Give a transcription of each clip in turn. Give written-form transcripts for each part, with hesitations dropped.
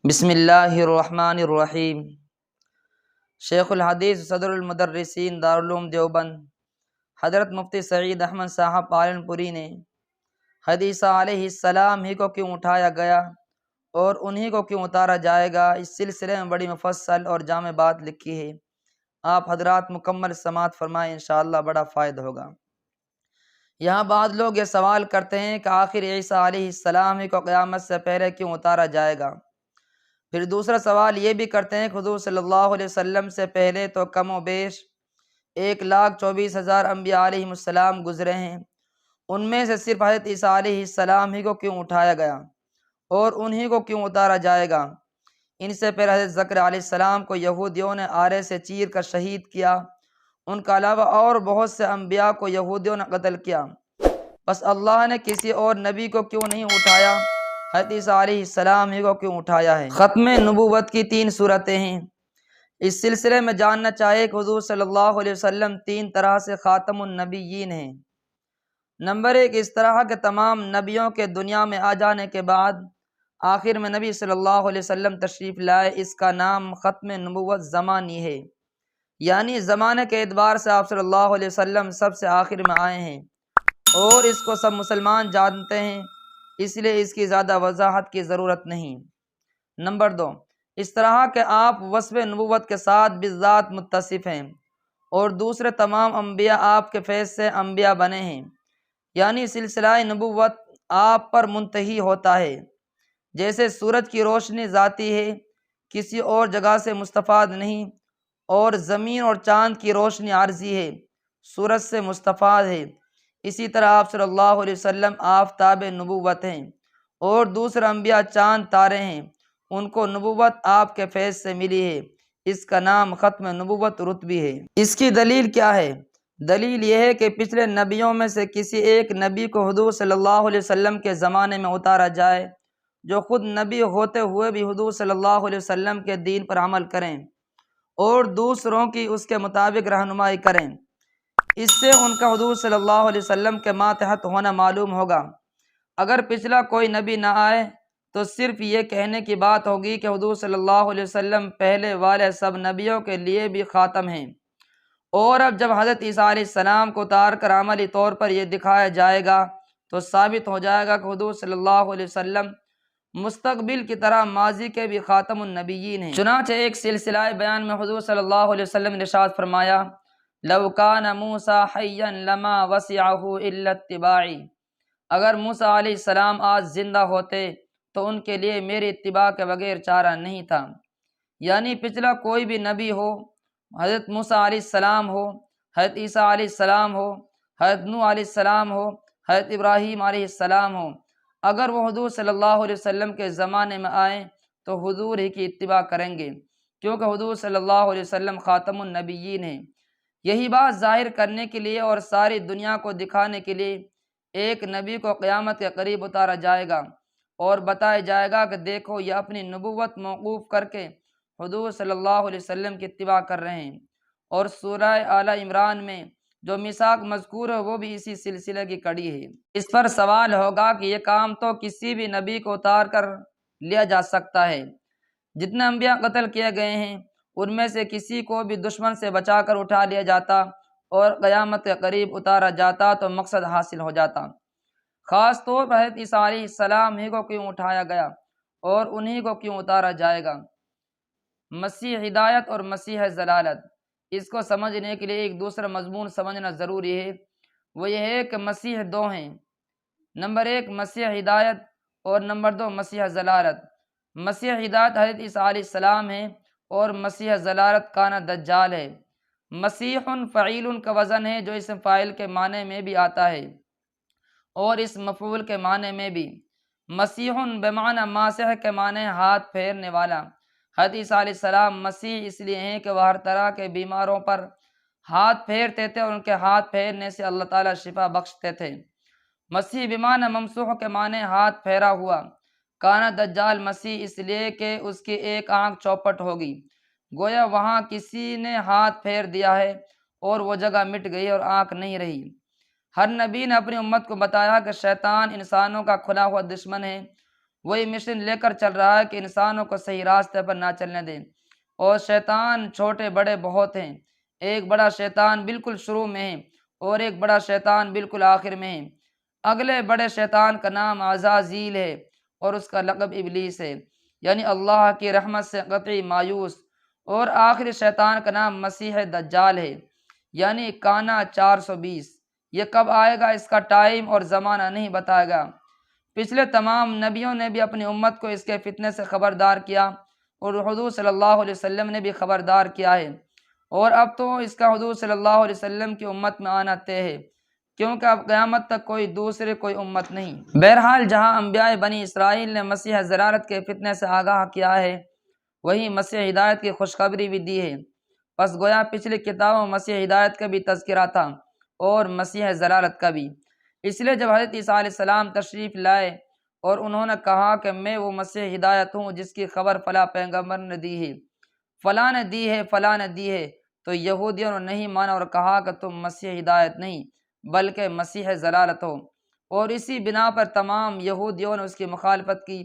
بسم اللہ الرحمن الرحیم۔ شیخ الحدیث صدر المدرسین دارالعلوم دیوبند حضرت مفتی سعید احمد صاحب پالنپوری نے حدیث علیہ السلام ہی کو کیوں اٹھایا گیا اور انہی کو کیوں اتارا جائے گا، اس سلسلے میں بڑی مفصل اور جامع بات لکھی ہے۔ آپ حضرات مکمل سماعت فرمائیں، انشاءاللہ بڑا فائدہ ہوگا۔ یہاں بعض لوگ یہ سوال کرتے ہیں کہ آخر عیسیٰ علیہ السلام ہی کو قیامت سے پہلے کیوں اتارا جائے گا؟ پھر دوسرا سوال یہ بھی کرتے ہیں کہ حضور صلی اللہ علیہ وسلم سے پہلے تو کم و بیش 1,24,000 انبیاء علیہ السلام گزرے ہیں، ان میں سے صرف حضرت عیسیٰ علیہ السلام ہی کو کیوں اٹھایا گیا اور انہی کو کیوں اتارا جائے گا؟ ان سے پہلے حضرت زکریا علیہ السلام کو یہودیوں نے آرے سے چیر کر شہید کیا، ان کا علاوہ اور بہت سے انبیاء کو یہودیوں نے قتل کیا، بس اللہ نے کسی اور نبی کو کیوں نہیں اٹھایا؟ حضرت عیسیٰ علیہ السلام ہی کو کیوں اٹھایا ہے؟ ختم نبوت کی 3 صورتیں ہیں۔ اس سلسلے میں جاننا چاہیے کہ حضور صلی اللہ علیہ وسلم 3 طرح سے خاتم النبیین ہیں۔ نمبر 1، اس طرح کہ تمام نبیوں کے دنیا میں آ جانے کے بعد آخر میں نبی صلی اللہ علیہ وسلم تشریف لائے، اس کا نام ختم نبوت زمانی ہے، یعنی زمانے کے اعتبار سے آپ صلی اللہ علیہ وسلم سب سے آخر میں آئے ہیں اور اس کو سب مسلمان جانتے ہیں، اس لیے اس کی زیادہ وضاحت کی ضرورت نہیں۔ نمبر 2، اس طرح کہ آپ وصف نبوت کے ساتھ بالذات متصف ہیں اور دوسرے تمام انبیاء آپ کے فیض سے انبیاء بنے ہیں، یعنی سلسلہ نبوت آپ پر منتہی ہوتا ہے۔ جیسے سورج کی روشنی ذاتی ہے، کسی اور جگہ سے مستفاد نہیں، اور زمین اور چاند کی روشنی عارضی ہے، سورج سے مستفاد ہے، اسی طرح آپ صلی اللہ علیہ وسلم آفتاب نبوت ہیں اور دوسرے انبیاء چاند تارے ہیں، ان کو نبوت آپ کے فیض سے ملی ہے، اس کا نام ختم نبوت رتبی ہے۔ اس کی دلیل کیا ہے؟ دلیل یہ ہے کہ پچھلے نبیوں میں سے کسی ایک نبی کو حضور صلی اللہ علیہ وسلم کے زمانے میں اتارا جائے، جو خود نبی ہوتے ہوئے بھی حضور صلی اللہ علیہ وسلم کے دین پر عمل کریں اور دوسروں کی اس کے مطابق رہنمائی کریں، اس سے ان کا حضور صلی اللہ علیہ وسلم کے ماتحت ہونا معلوم ہوگا۔ اگر پچھلا کوئی نبی نہ آئے تو صرف یہ کہنے کی بات ہوگی کہ حضور صلی اللہ علیہ وسلم پہلے والے سب نبیوں کے لیے بھی خاتم ہیں، اور اب جب حضرت عیسیٰ علیہ السلام کو اتار کر عملی طور پر یہ دکھایا جائے گا تو ثابت ہو جائے گا کہ حضور صلی اللہ علیہ وسلم مستقبل کی طرح ماضی کے بھی خاتم النبیین ہیں۔ چنانچہ ایک سلسلہ بیان میں حضور صلی اللہ علیہ وسلم نے ارشاد فرمایا، لو کان موسیٰ حیا لما وسعہ الا اتباعی، اگر موسیٰ علیہ السلام آج زندہ ہوتے تو ان کے لیے میری اتباع کے بغیر چارہ نہیں تھا، یعنی پچھلا کوئی بھی نبی ہو، حضرت موسیٰ علیہ السلام ہو، حضرت عیسیٰ علیہ السلام ہو، حضرت نوح علیہ السلام ہو، حضرت ابراہیم علیہ السلام ہو، اگر وہ حضور صلی اللہ علیہ وسلم کے زمانے میں آئیں تو حضور ہی کی اتباع کریں گے، کیونکہ حضور صلی اللہ علیہ وسلم خاتم النبیین ہیں۔ یہی بات ظاہر کرنے کے لیے اور ساری دنیا کو دکھانے کے لیے ایک نبی کو قیامت کے قریب اتارا جائے گا اور بتایا جائے گا کہ دیکھو یہ اپنی نبوت موقوف کر کے حضور صلی اللہ علیہ وسلم کی اتباع کر رہے ہیں، اور سورہ آل عمران میں جو میثاق مذکور ہے وہ بھی اسی سلسلے کی کڑی ہے۔ اس پر سوال ہوگا کہ یہ کام تو کسی بھی نبی کو اتار کر لیا جا سکتا ہے، جتنے انبیاء قتل کیے گئے ہیں ان میں سے کسی کو بھی دشمن سے بچا کر اٹھا لیا جاتا اور قیامت کے قریب اتارا جاتا تو مقصد حاصل ہو جاتا۔ خاص طور پر حضرت عیسیٰ علیہ السلام ہی کو کیوں اٹھایا گیا اور انہی کو کیوں اتارا جائے گا؟ مسیح ہدایت اور مسیح ضلالت، اس کو سمجھنے کے لیے ایک دوسرا مضمون سمجھنا ضروری ہے، وہ یہ ہے کہ مسیح 2 ہیں، نمبر 1 مسیح ہدایت اور نمبر 2 مسیح ضلالت۔ مسیح ہدایت حضرت عیسیٰ علیہ السلام ہے اور مسیح ضلالت کانا دجال ہے۔ مسیح فعیل کا وزن ہے جو اسم فاعل کے معنی میں بھی آتا ہے اور اس مفعول کے معنی میں بھی۔ مسیح بمعنی ماسح کے معنی ہاتھ پھیرنے والا۔ حضرت عیسیٰ علیہ السلام مسیح اس لیے ہیں کہ وہ ہر طرح کے بیماروں پر ہاتھ پھیرتے تھے اور ان کے ہاتھ پھیرنے سے اللہ تعالیٰ شفا بخشتے تھے۔ مسیح بمعنی ممسوح کے معنی ہاتھ پھیرا ہوا۔ کانا دجال مسیح اس لیے کہ اس کی ایک آنکھ چوپٹ ہوگی، گویا وہاں کسی نے ہاتھ پھیر دیا ہے اور وہ جگہ مٹ گئی اور آنکھ نہیں رہی۔ ہر نبی نے اپنی امت کو بتایا کہ شیطان انسانوں کا کھلا ہوا دشمن ہے، وہی مشن لے کر چل رہا ہے کہ انسانوں کو صحیح راستے پر نہ چلنے دیں۔ اور شیطان چھوٹے بڑے بہت ہیں، ایک بڑا شیطان بالکل شروع میں ہے اور ایک بڑا شیطان بالکل آخر میں ہے۔ اگلے بڑے شیطان کا نام عزازیل ہے اور اس کا لقب ابلیس ہے، یعنی اللہ کی رحمت سے قطعی مایوس۔ اور آخری شیطان کا نام مسیح دجال ہے، یعنی کانا 420۔ یہ کب آئے گا اس کا ٹائم اور زمانہ نہیں بتائے گا۔ پچھلے تمام نبیوں نے بھی اپنی امت کو اس کے فتنے سے خبردار کیا، اور حضور صلی اللہ علیہ وسلم نے بھی خبردار کیا ہے، اور اب تو اس کا حضور صلی اللہ علیہ وسلم کی امت میں آنا طے ہے، کیونکہ اب قیامت تک کوئی امت نہیں۔ بہرحال جہاں انبیاء بنی اسرائیل نے مسیح ضلالت کے فتنے سے آگاہ کیا ہے، وہیں مسیح ہدایت کی خوشخبری بھی دی ہے۔ پس گویا پچھلی کتابوں میں مسیح ہدایت کا بھی تذکرہ تھا اور مسیح ضلالت کا بھی۔ اس لیے جب حضرت عیسیٰ علیہ السلام تشریف لائے اور انہوں نے کہا کہ میں وہ مسیح ہدایت ہوں جس کی خبر فلاں پیغمبر نے دی ہے، فلاں نے دی ہے، فلاں نے دی ہے، تو یہودیوں نے نہیں مانا اور کہا کہ تم مسیح ہدایت نہیں بلکہ مسیح ضلالت ہو، اور اسی بنا پر تمام یہودیوں نے اس کی مخالفت کی،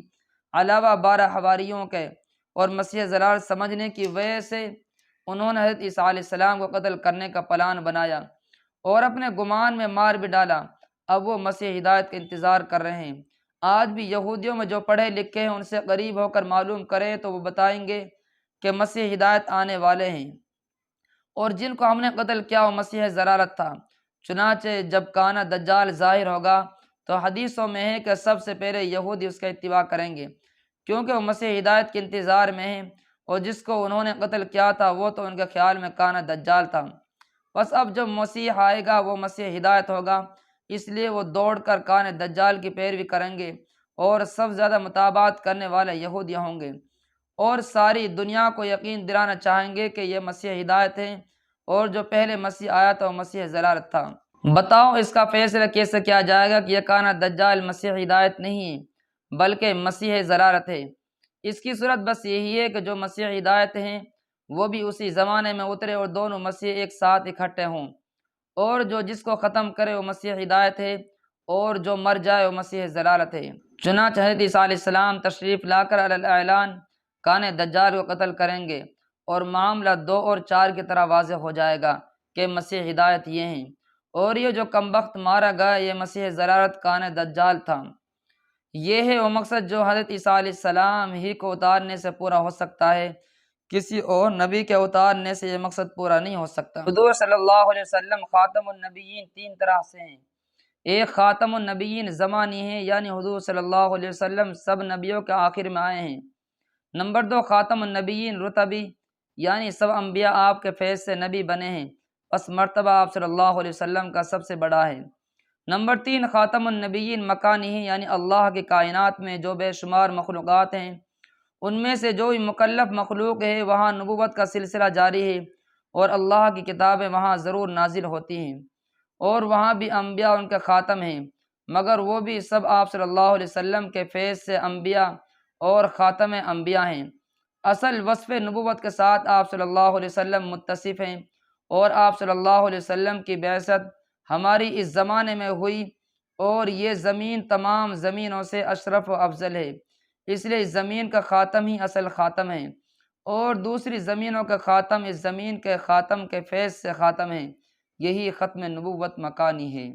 علاوہ 12 حواریوں کے۔ اور مسیح ضلالت سمجھنے کی وجہ سے انہوں نے حضرت عیسیٰ علیہ السلام کو قتل کرنے کا پلان بنایا اور اپنے گمان میں مار بھی ڈالا۔ اب وہ مسیح ہدایت کا انتظار کر رہے ہیں۔ آج بھی یہودیوں میں جو پڑھے لکھے ہیں ان سے قریب ہو کر معلوم کریں تو وہ بتائیں گے کہ مسیح ہدایت آنے والے ہیں، اور جن کو ہم نے قتل کیا وہ مسیح ضلالت تھا۔ چنانچہ جب کانا دجال ظاہر ہوگا تو حدیثوں میں ہے کہ سب سے پہلے یہودی اس کا اتباع کریں گے، کیونکہ وہ مسیح ہدایت کے انتظار میں ہیں، اور جس کو انہوں نے قتل کیا تھا وہ تو ان کے خیال میں کانا دجال تھا۔ بس اب جب مسیح آئے گا وہ مسیح ہدایت ہوگا، اس لیے وہ دوڑ کر کانا دجال کی پیروی کریں گے، اور سب زیادہ متابعت کرنے والے یہودی ہوں گے، اور ساری دنیا کو یقین دلانا چاہیں گے کہ یہ مسیح ہدایت ہیں، اور جو پہلے مسیح آیا تھا وہ مسیح ضلالت تھا۔ بتاؤ اس کا فیصلہ کیسے کیا جائے گا کہ یہ کانا دجال مسیح ہدایت نہیں ہے بلکہ مسیح ضلالت ہے؟ اس کی صورت بس یہی ہے کہ جو مسیح ہدایت ہیں وہ بھی اسی زمانے میں اترے اور دونوں مسیح ایک ساتھ اکٹھے ہوں، اور جس کو ختم کرے وہ مسیح ہدایت ہے، اور جو مر جائے وہ مسیح ضلالت ہے۔ چنانچہ حضرت عیسیٰ علیہ السلام تشریف لا کر علی الاعلان کانے دجال کو قتل کریں گے، اور معاملہ 2 اور 4 کی طرح واضح ہو جائے گا کہ مسیح ہدایت یہ ہیں، اور یہ جو کمبخت مارا گیا یہ مسیح ضلالت کانے دجال تھا۔ یہ ہے وہ مقصد جو حضرت عیسیٰ علیہ السلام ہی کو اتارنے سے پورا ہو سکتا ہے، کسی اور نبی کے اتارنے سے یہ مقصد پورا نہیں ہو سکتا۔ حضور صلی اللہ علیہ وسلم خاتم النبیین 3 طرح سے ہیں۔ ایک خاتم النبیین زمانی ہیں، یعنی حضور صلی اللہ علیہ وسلم سب نبیوں کے آخر میں آئے ہیں۔ نمبر 2 خاتم النبیین رتبی، یعنی سب انبیاء آپ کے فیض سے نبی بنے ہیں، پس مرتبہ آپ صلی اللہ علیہ وسلم کا سب سے بڑا ہے۔ نمبر 3 خاتم النبیین مکانی ہیں، یعنی اللہ کی کائنات میں جو بے شمار مخلوقات ہیں ان میں سے جو مکلف مخلوق ہے وہاں نبوت کا سلسلہ جاری ہے، اور اللہ کی کتابیں وہاں ضرور نازل ہوتی ہیں، اور وہاں بھی انبیاء ان کے خاتم ہیں، مگر وہ بھی سب آپ صلی اللہ علیہ وسلم کے فیض سے انبیاء اور خاتم انبیاء ہیں۔ اصل وصف نبوت کے ساتھ آپ صلی اللہ علیہ وسلم متصف ہیں، اور آپ صلی اللہ علیہ وسلم کی بعثت ہماری اس زمانے میں ہوئی، اور یہ زمین تمام زمینوں سے اشرف و افضل ہے، اس لیے اس زمین کا خاتم ہی اصل خاتم ہے، اور دوسری زمینوں کا خاتم اس زمین کے خاتم کے فیض سے خاتم ہے۔ یہی ختم نبوت مکانی ہے۔